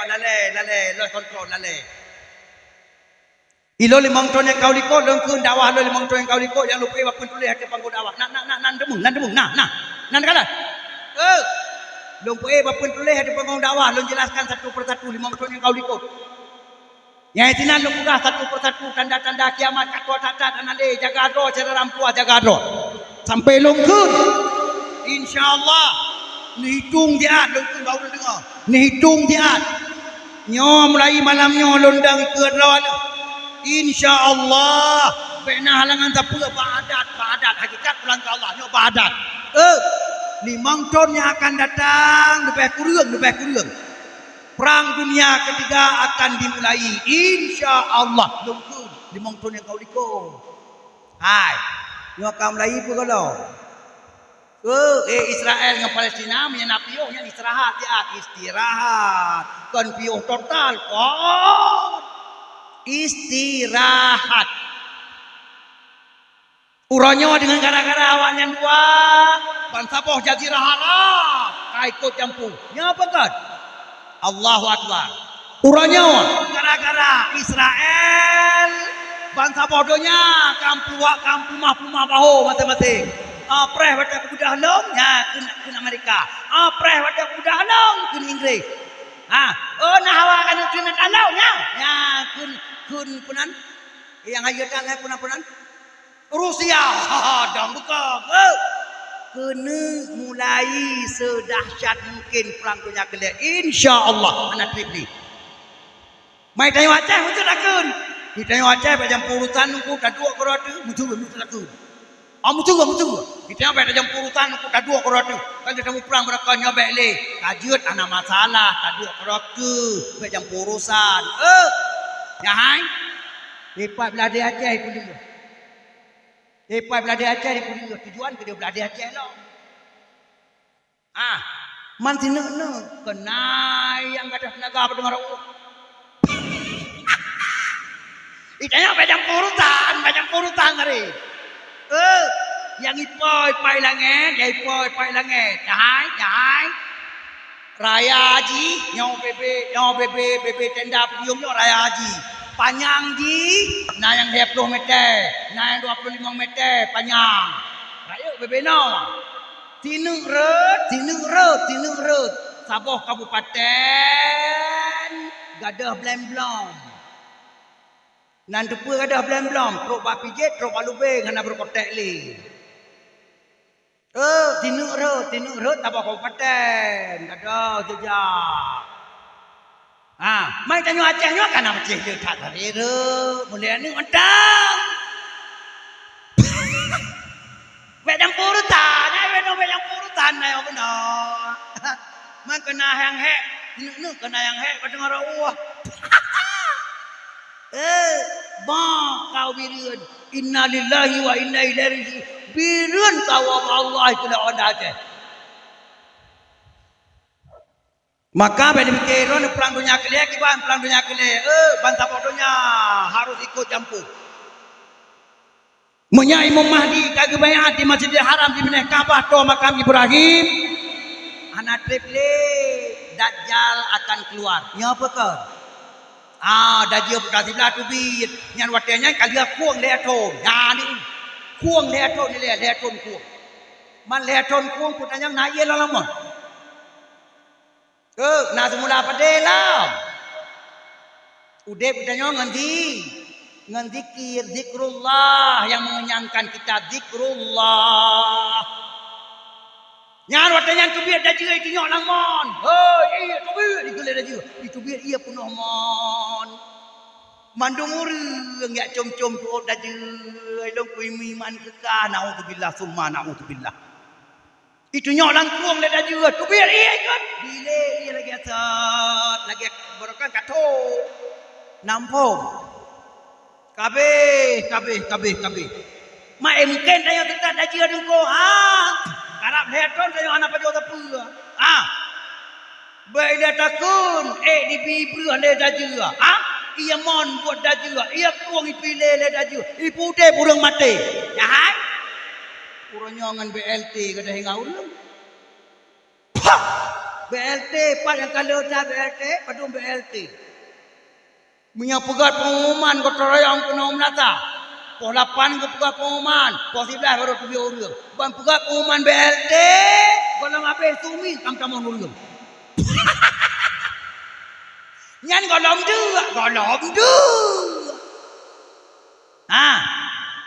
lale lo kontrol lale. Ilo limang ton yang kau likot lengkeun dakwah lo limang ton yang kau likot yang lupa apa tulis hati panggung dakwah. Nan demung nan kala. Long poe bapun tulis ada panggung dakwah long jelaskan satu persatu 5 ton yang kau likut. Yang tinan long buka satu persatu tanda-tanda kiamat katwa tatat anale jaga ro cara rampua jaga ro. Sampai long kun. Insyaallah ni hitung dia long kun baru dengar. Ni hitung dia. Nyo mulai malam nyo londang ke lawan. Insyaallah pena halangan tak pula badat hakikat pulang ke Allah nyo badat. 5 ton yang akan datang lebih kurang Perang dunia ketiga akan dimulai. Insya Allah. Lungkun. Limang tahun yang kau liko. Hai. Yang akan mulai pun kalau. Israel dengan Palestina menyenap piuh yang istirahat ya. Istirahat. Kan piuh total. Istirahat. Uranya dengan gara-gara awaknya dua. Bangsa poh jazirah Arab. Kaikut campur. Ya apa kan? Allahu Akbar. Uranya gara-gara Israel. Bangsa bodohnya kampung mah bahu masing-masing. Preh wadah kuda halong ya ke Amerika. Preh wadah kuda halong ke Inggris. Nah hawa kan kena halong ya. Ya kun punan yang hayatan punan Rusia. Dah buka. Kena mulai sedahsyat mungkin perang dunia kedua. Insya-Allah anak trip ni. Mai tanya Aceh betul lakun. Ditanya Aceh macam urutan aku dah dua korot tu, betul lakun. Betul. Ditanya macam urutan aku dah dua korot tu. Kan kita mau perang mereka nyobek le. Kajut anak masalah dah dua korot tu. Macam urusan. Ya hai. Lepas belada Aceh pun dia. Lepas belada Aceh dia pun dia. Tujuan ke dia belada Aceh lah. Man sini kenai yang ada tenaga berdengar Allah. Itanya macam purutan hari. Yang ipoi langit. Jahai. Raya Haji, nyau bebe tenda pedium nyo Raya Haji. Panjang ji, nah yang 20 meter, nah yang 25 meter panjang. Raya bebe no. Tinung road. Sabah Kabupaten Gadah Blemblom. Nan depa Gadah Blemblom, truk bak pijit, truk bak lubeng hana berkotek li. Tinung road Sabah Kabupaten Gadah jejak. Mai tanya Aceh nyo kan Aceh dia tak tarira. Mulai ni mentang. Wedang purutan, ayo benar. Man kena yang hek, kena yang hek pada ngara Allah. Kau birun. Inna lillahi wa inna ilaihi raji'un. Birun kau Allah itu dah ada Aceh. Maka bila dipikirin perang dunia kelih, kiban perang dunia kelih, bangsa bodohnya harus ikut campur. Munya Imam Mahdi kagak bayat di Masjidil Haram di Minah Kaabah to makam Ibrahim. Anak triple Dajjal akan keluar. Nya apa kan? Dajjal dah sebelah tu bit. Nyan watenya kali kuang leaton. Ya ni kuang leaton ni leaton kuang. Man leaton kuang putanya naye lalamon. Nak semula padelam. Udah putanya ngan zikir, zikrullah yang mengenyangkan kita, zikrullah. Nyan watanya tu biar dajjal itu nyok langmon. Iya tu biar digelar dajjal. Itu biar ia penuh mon. Mandung urang ya com-com tu dajjal. Dong kui iman kekah. Naudzubillah summa naudzubillah. Itu nyok langkuang le dajjal. Tu biar ia ikut. Bila ia lagi asat, lagi berkan kato. Nampung. Kabeh. Mak mungkin saya tetap dajjal dengko. Harap heton saya anak pada apa? Baik dia takun. Di bibru le dajjal. Ia mon buat dajjal. Ia kuang ipile le dajjal. Ipude burung mati. Ya hai. Urangnya ngan BLT kada hingga urang. BLT pak yang kalau dah BLT, padum BLT. Punya pegat pengumuman kota rayang kena umlata. Pos 8 ke pegat pengumuman, pos 11 baru pergi urang. Ban pegat pengumuman BLT, kalau ngabe sumi kam-kamon urang. Nyan golom dua.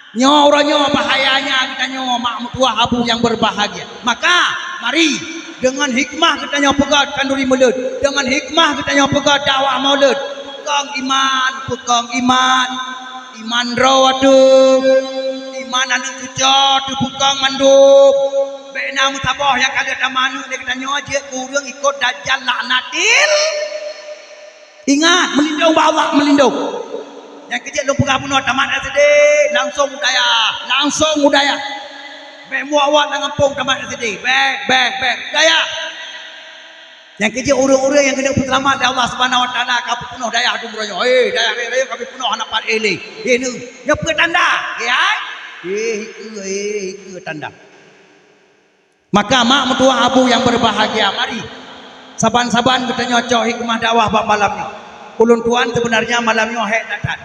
Nyoranya bahayanya kita nyawa mak tua abu yang berbahagia. Maka mari dengan hikmah kita nyawa pegat kanduri mulut. Dengan hikmah kita nyawa pegat dakwah maulud. Pukang iman. Iman rawatu. Iman anu tujuh tu pukang mandub. Bena mutabah yang kali ada manu dia kita nyawa je kurang ikut dajjal laknatil. Ingat, melindung Allah, melindung. Yang kecil lu pegah punuh tamat sedih, langsung budaya. Baik muawat dengan pung tamat sedih. Baik daya. Yang kecil urang-urang yang kena selamat dari Allah Subhanahu Wa Taala kapu penuh daya tu beronyo. Daya kapu penuh anak pat ele. Ni, nya pe tanda. Ya. Ke tanda. Maka mak mertua abu yang berbahagia, mari saban-saban kita nyocok hikmah dakwah bab malam ni. Ulun tuan sebenarnya malamnya hek datang.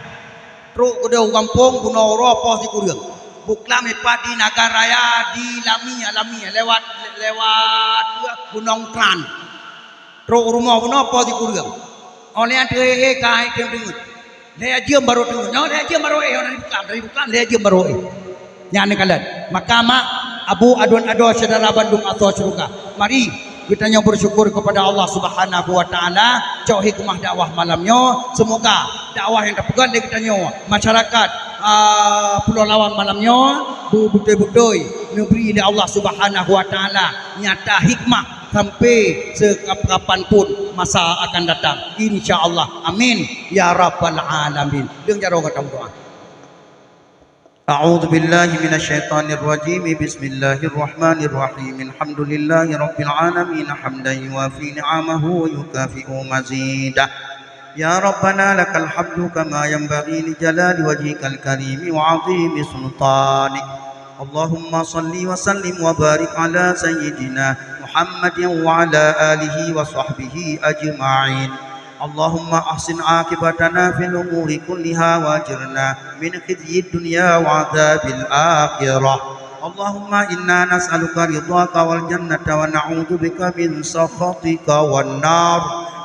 Truk kedau kampung Gunung Oro di Kurang. Buklam di Nagar Raya di Lami lewat Gunung Kran. Truk rumah pos di Kurang. Oleh yang kai dengut. Dia jam baru dengut. Dia jam baru dari Buklam dia jam baru. Yang kalian. Maka mak Abu adun-ado saudara Bandung atau Ceruka. Mari kita yang bersyukur kepada Allah Subhanahu Wa Taala cok hikmah dakwah malamnya. Semoga dakwah yang terpegang di kita masyarakat Pulau Lawang malamnya betul-betul negeri dari Allah Subhanahu Wa Taala nyata hikmah sampai sekapanpun masa akan datang. Insya-Allah. Amin ya rabbal alamin. Dengan cara kita berdoa. أعوذ بالله من الشيطان الرجيم بسم الله الرحمن الرحيم الحمد لله رب العالمين حمدا يوافي نعمه ويكافئ مزيدا يا ربنا لك الحمد كما ينبغي لجلال وجهك الكريم وعظيم سلطانك اللهم صل وسلم وبارك على سيدنا محمد وعلى آله وصحبه أجمعين اللهم أحسن عاقبتنا في الأمور كلها واجرنا من خزي الدنيا وعذاب الآخرة اللهم إنا نسألك رضاك والجنة ونعوذ بك من سخطك والنار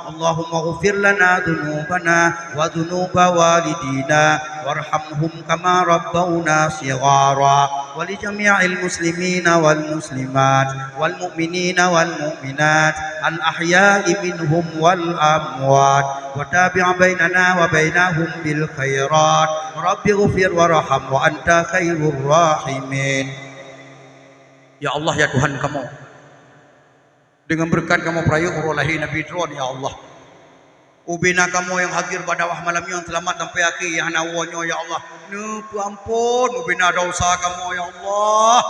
اللهم اغفر لنا ذنوبنا وذنوب والدينا وارحمهم كما ربونا صغارا ولجميع المسلمين والمسلمات والمؤمنين والمؤمنات الأحياء منهم والأموات وتابع بيننا وبينهم بالخيرات رب اغفر وارحم وأنت خير الراحمين. Ya Allah ya Tuhan kamu, dengan berkat kamu perayu urulahi Nabi Dron ya Allah. Ubina kamu yang hadir pada wah malam yang selamat sampai akhir yang nawanya ya Allah. Nupu ampun ubina dosa kamu ya Allah.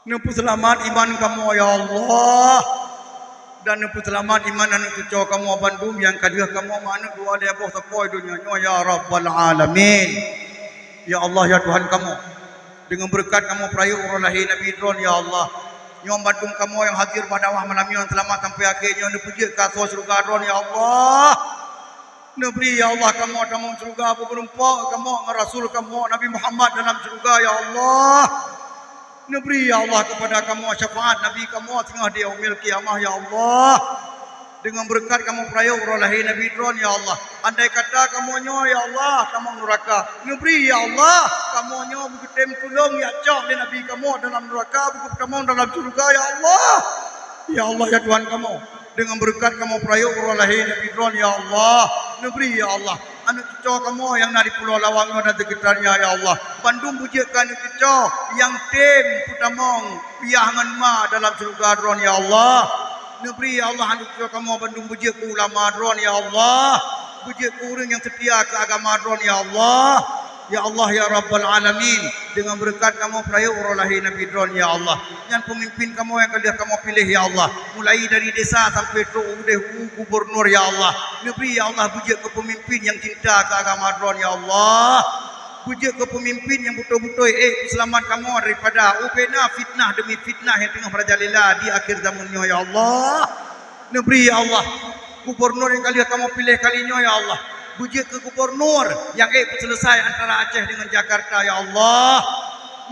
Nupu selamat iman kamu ya Allah. Dan nupu selamat iman anu cucu kamu Bandung yang kadiah kamu mana dua dia boh sepoi dunia ya Rabbal Alamin. Ya Allah ya Tuhan kamu, dengan berkat kamu perayu urulahi Nabi Dron ya Allah. Nyom Bandung kamu yang hadir pada wah malam yang selamat sampai akhirnya dipuji kasih surga Dron ya Allah. Neberi ya Allah kamu dalam surga apa berumpak kamu Rasul kamu Nabi Muhammad dalam surga ya Allah. Neberi ya Allah kepada kamu syafaat Nabi kamu tengah di yaumil kiamah ya Allah. Dengan berkat kamu perayu urulahi Nabi Dron ya Allah. Andai kata kamu nyo ya Allah kamu neraka. Neberi ya Allah kamu nyo begitu tolong ya cok di Nabi kamu dalam neraka begitu kamu dalam surga ya Allah. Ya Allah ya Tuhan kamu, dengan berkat kamu perayu urulahi Nabi Dron ya Allah. Neberi ya Allah anak cucu kamu yang dari Pulau Lawang dan sekitarnya ya Allah. Bandung pujikan cucu yang tim putamong piangan ma dalam surga Dron ya Allah. Neberi ya Allah anak cucu kamu Bandung puji ku ulama Dron ya Allah. Puji ku orang yang setia ke agama Dron ya Allah. Ya Allah ya Rabbal Alamin, dengan berkat kamu perayu urulahi Nabi Dron ya Allah. Yang pemimpin kamu yang kalian kamu pilih ya Allah, mulai dari desa sampai ke gubernur ya Allah. Neberi ya Allah puji ke pemimpin yang cinta ke agama Dron ya Allah. Puji ke pemimpin yang betul-betul selamat kamu daripada ubena fitnah demi fitnah yang tengah merajalela di akhir zamannya ya Allah. Neberi ya Allah gubernur yang kalian kamu pilih kalinya ya Allah. Puji ke gubernur yang selesai antara Aceh dengan Jakarta ya Allah.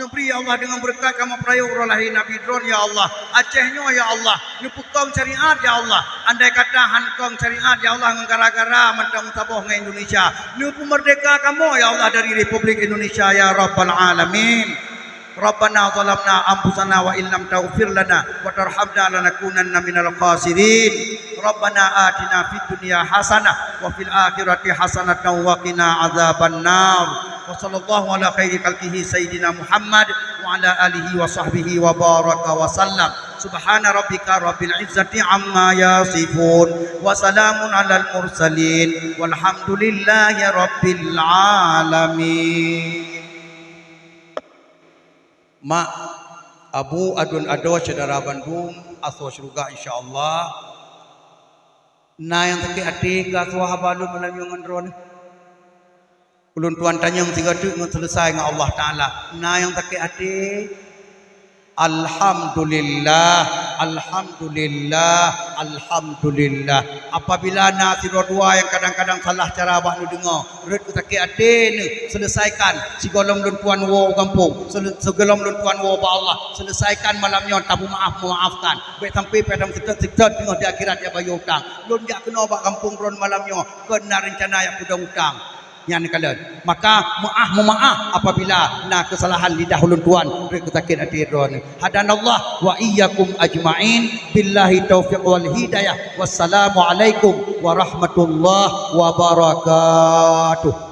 Neberi ya Allah dengan berkat kamu perayu urulahi Nabi Dron ya Allah. Acehnya ya Allah nupukong syariat ya Allah. Andai kata hankong syariat ya Allah gara-gara mentang taboh ngai Indonesia. Nupu merdeka kamu ya Allah dari Republik Indonesia ya Rabbal Alamin. Rabbana zalamna anfusana wa illam taghfir lana wa tarhamna lanakunanna minal khasirin. Rabbana atina fid dunya hasanah wa fil akhirati hasanatan wa qina adzabannar. wa sallallahu ala khairi khalqihi sayyidina Muhammad wa ala alihi wa sahbihi wa baraka wa sallam. Subhana rabbika rabbil izzati amma yasifun wa salamun alal mursalin walhamdulillahi rabbil alamin. Mak Abu Adun Ado saudara Bandung asal syurga insyaallah. Na yang tak hati ke suah balun malam yang ngendron. Ulun tuan tanya yang tiga tu selesai dengan Allah Taala. Na yang tak hati. Alhamdulillah, alhamdulillah, alhamdulillah. Apabila na siro dua yang kadang-kadang salah cara abah nu dengar, red ku sakit hati ni selesaikan. Sigolong lun tuan wo kampung, segolong lun tuan wo ba Allah, selesaikan malamnya tabu maaf memaafkan. Baik sampai padang kita tengah di akhirat ya bayu hutang. Lun jak kena ba kampung ron malamnya kena rencana yang kuda hutang. Yang kalian maka maaf apabila na kesalahan lidah ulun tuan rekutakin hati ron. Hadanallah wa iyyakum ajmain billahi taufiq wal hidayah. Wassalamu alaikum warahmatullahi wabarakatuh.